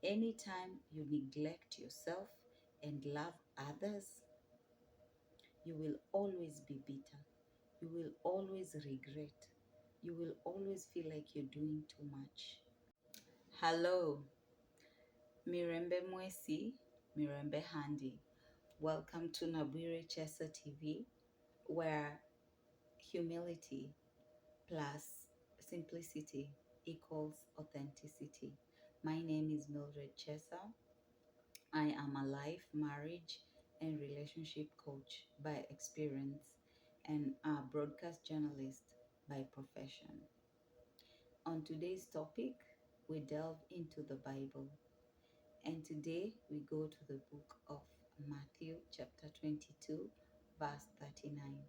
Anytime you neglect yourself and love others, you will always be bitter. You will always regret. You will always feel like you're doing too much. Hello, Mirembe Mwesi, Mirembe Handi. Welcome to Nabwire Chesa TV, where humility plus simplicity equals authenticity. My name is Mildred Chesa. I am a life, marriage, and relationship coach by experience and a broadcast journalist by profession. On today's topic, we delve into the Bible. And today we go to the book of Matthew, chapter 22, verse 39.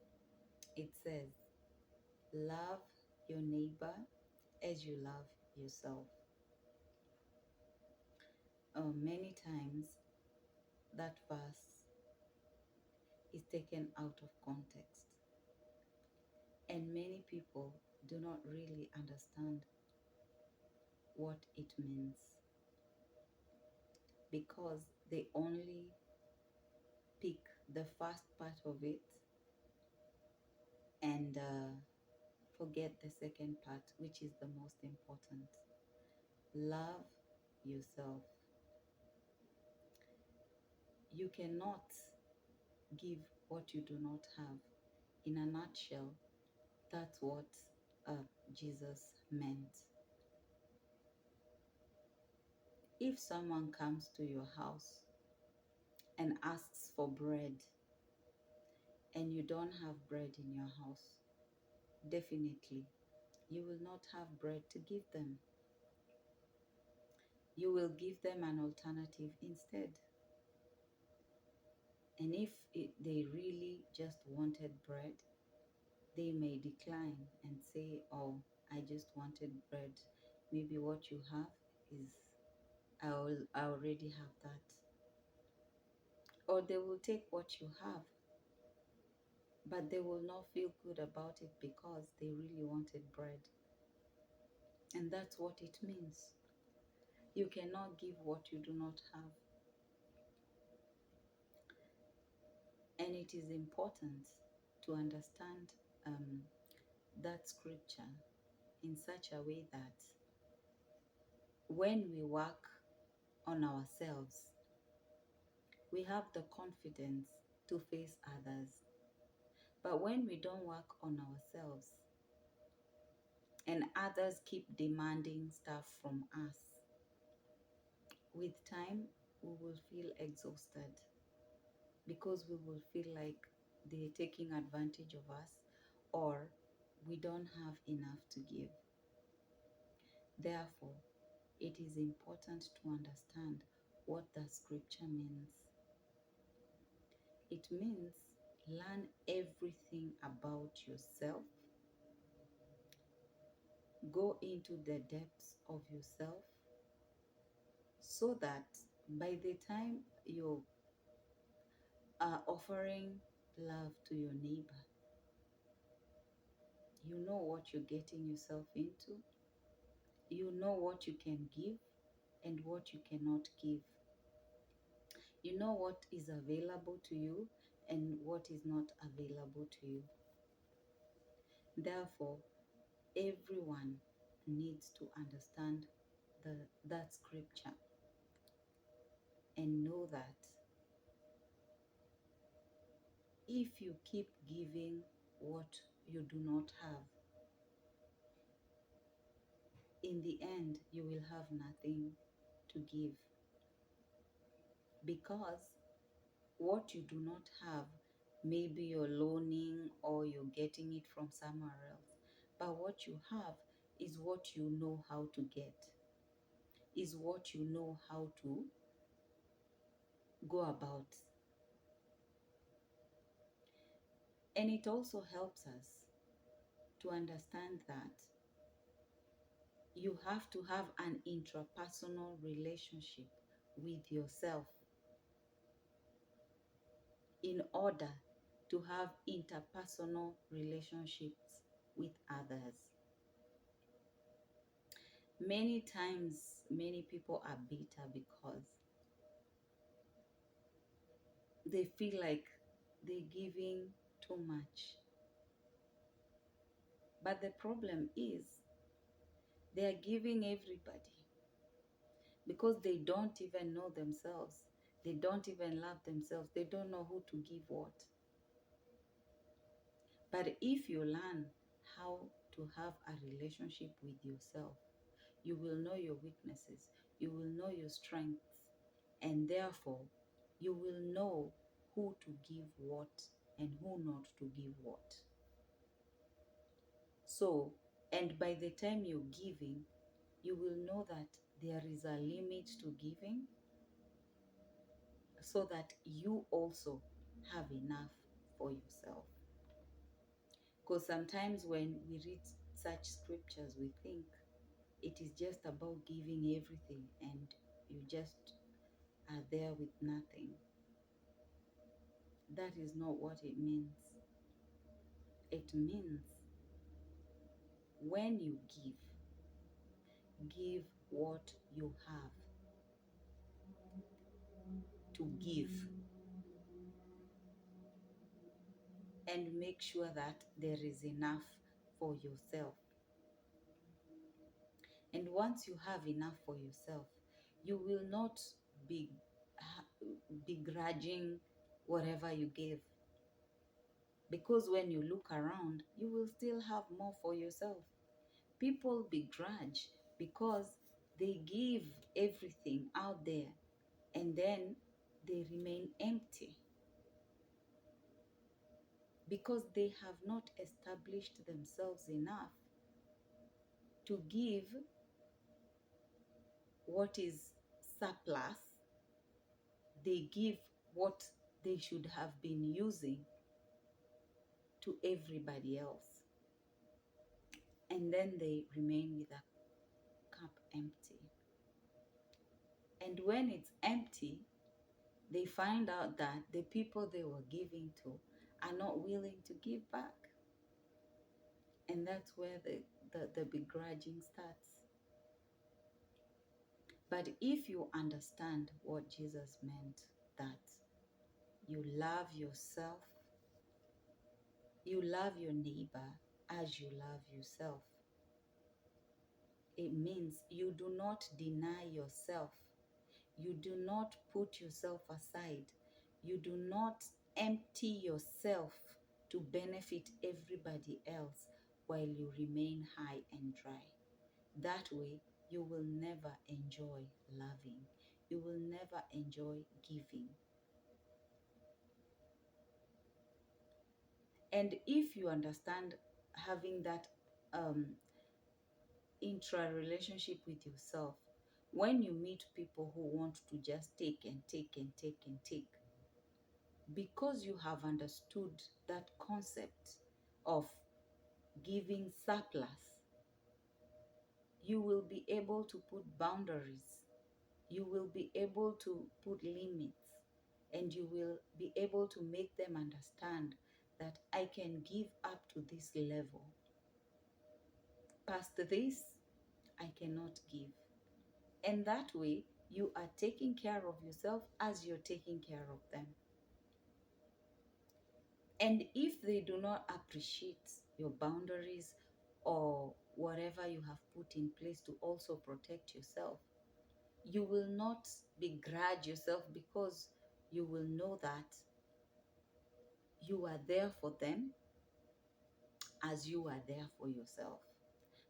It says, "Love your neighbor as you love yourself." Many times that verse is taken out of context, and many people do not really understand what it means because they only pick the first part of it and forget the second part, which is the most important. Love yourself. You cannot give what you do not have. In a nutshell, that's what Jesus meant. If someone comes to your house and asks for bread and you don't have bread in your house, definitely you will not have bread to give them. You will give them an alternative instead. And if they really just wanted bread, they may decline and say, "Oh, I just wanted bread. Maybe what you have is, I already have that." Or they will take what you have, but they will not feel good about it because they really wanted bread. And that's what it means. You cannot give what you do not have. And it is important to understand that scripture in such a way that when we work on ourselves, we have the confidence to face others. But when we don't work on ourselves and others keep demanding stuff from us, with time we will feel exhausted because we will feel like they're taking advantage of us or we don't have enough to give. Therefore, it is important to understand what the scripture means. It means learn everything about yourself, go into the depths of yourself, so that by the time you are offering love to your neighbor, you know what you're getting yourself into, you know what you can give and what you cannot give. You know what is available to you and what is not available to you. Therefore, everyone needs to understand that scripture and know that if you keep giving what you do not have, in the end, you will have nothing to give because what you do not have, maybe you're loaning or you're getting it from somewhere else. But what you have is what you know how to get, is what you know how to go about. And it also helps us to understand that you have to have an intrapersonal relationship with yourself in order to have interpersonal relationships with others. Many times, many people are bitter because they feel like they're giving too much. But the problem is they are giving everybody because they don't even know themselves. They don't even love themselves. They don't know who to give what. But if you learn how to have a relationship with yourself, you will know your weaknesses, you will know your strengths, and therefore you will know who to give what and who not to give what. So, and by the time you're giving, you will know that there is a limit to giving so that you also have enough for yourself. Because sometimes when we read such scriptures, we think it is just about giving everything and you just are there with nothing. That is not what it means. It means when you give what you have to give and make sure that there is enough for yourself. And once you have enough for yourself, you will not be begrudging whatever you gave. Because when you look around, you will still have more for yourself. People begrudge because they give everything out there and then they remain empty because they have not established themselves enough to give what is surplus. They give what they should have been using to everybody else. And then they remain with a cup empty. And when it's empty, they find out that the people they were giving to are not willing to give back. And that's where the begrudging starts. But if you understand what Jesus meant, that you love yourself, you love your neighbor as you love yourself, it means you do not deny yourself. You do not put yourself aside. You do not empty yourself to benefit everybody else while you remain high and dry. That way, you will never enjoy loving. You will never enjoy giving. And if you understand having that intra-relationship with yourself, when you meet people who want to just take and take and take and take, because you have understood that concept of giving surplus, you will be able to put boundaries. You will be able to put limits, and you will be able to make them understand that I can give up to this level. Past this, I cannot give. And that way, you are taking care of yourself as you're taking care of them. And if they do not appreciate your boundaries or whatever you have put in place to also protect yourself, you will not begrudge yourself because you will know that you are there for them as you are there for yourself.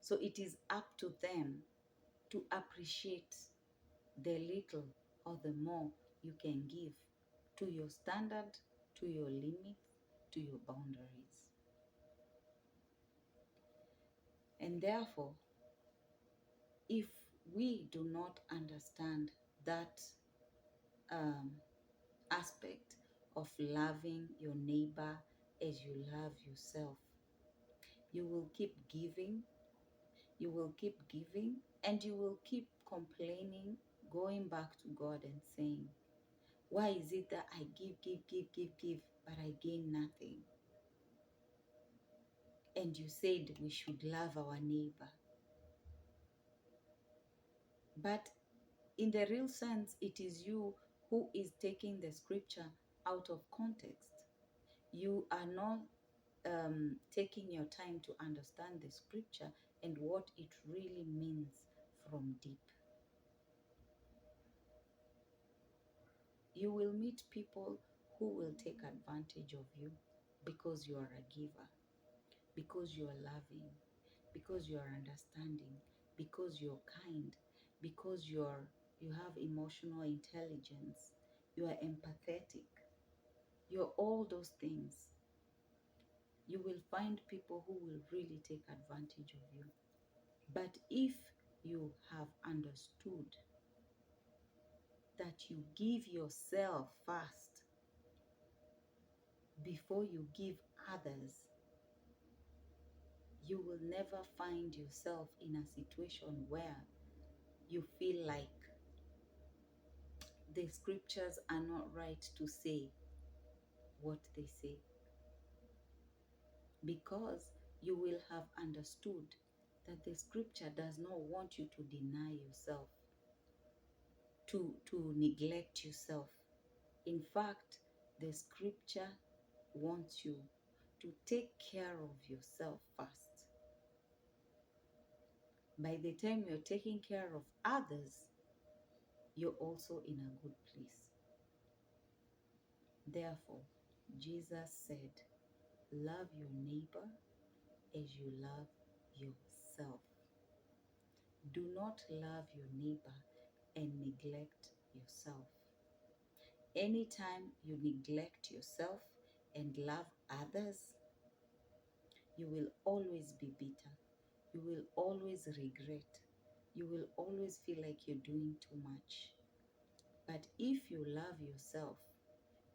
So it is up to them to appreciate the little or the more you can give to your standard, to your limits, to your boundaries. And therefore, if we do not understand that um, aspect of loving your neighbor as you love yourself, you will keep giving, you will keep giving, and you will keep complaining, going back to God and saying, why is it that I give, but I gain nothing? And you said we should love our neighbor. But in the real sense, it is you who is taking the scripture out of context. You are not taking your time to understand the scripture and what it really means from deep. You will meet people who will take advantage of you because you are a giver, because you are loving, because you are understanding, because you're kind, because you have emotional intelligence, you are empathetic, you're all those things. You will find people who will really take advantage of you. But if you have understood that you give yourself first before you give others, you will never find yourself in a situation where you feel like the scriptures are not right to say what they say, because you will have understood that the scripture does not want you to deny yourself, to neglect yourself. In fact, the scripture wants you to take care of yourself first. By the time you're taking care of others, you're also in a good place. Therefore, Jesus said, love your neighbor as you love yourself. Do not love your neighbor and neglect yourself. Anytime you neglect yourself and love others, you will always be bitter. You will always regret. You will always feel like you're doing too much. But if you love yourself,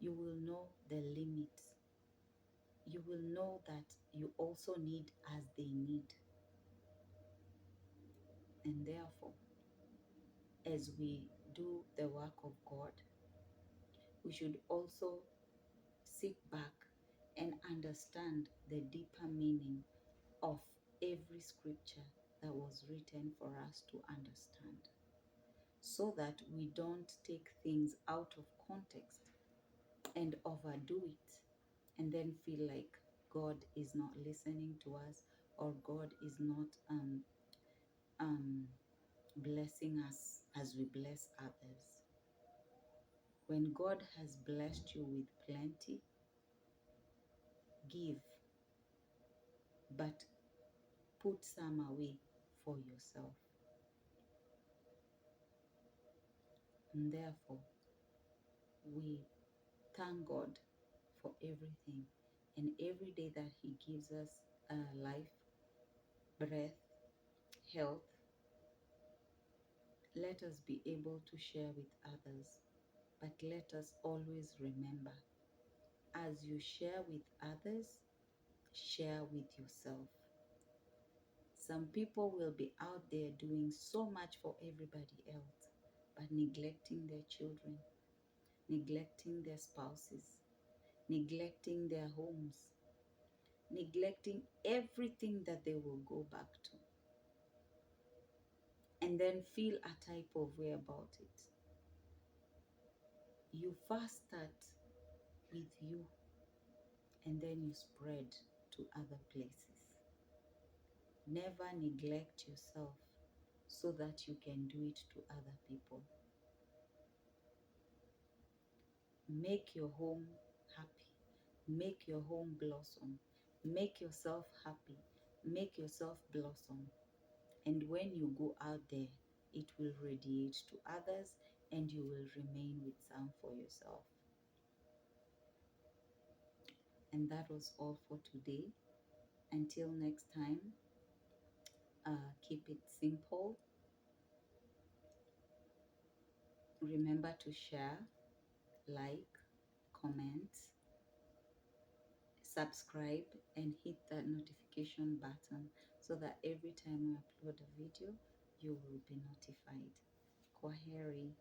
you will know the limits. You will know that you also need as they need. And therefore, as we do the work of God, we should also sit back and understand the deeper meaning of every scripture that was written for us to understand, so that we don't take things out of context and overdo it and then feel like God is not listening to us, or God is not blessing us as we bless others. When God has blessed you with plenty, give, but put some away for yourself. And therefore, we thank God for everything, and every day that He gives us life, breath, health. Let us be able to share with others, but let us always remember, as you share with others, share with yourself. Some people will be out there doing so much for everybody else, but neglecting their children, neglecting their spouses, neglecting their homes, neglecting everything that they will go back to, and then feel a type of way about it. You first start with you, and then you spread to other places. Never neglect yourself so that you can do it to other people. Make your home happy. Make your home blossom. Make yourself happy. Make yourself blossom. And when you go out there, it will radiate to others, and you will remain with some for yourself. And that was all for today. Until next time, keep it simple. Remember to share, like, comment, subscribe, and hit that notification button so that every time we upload a video, you will be notified. Kwaheri.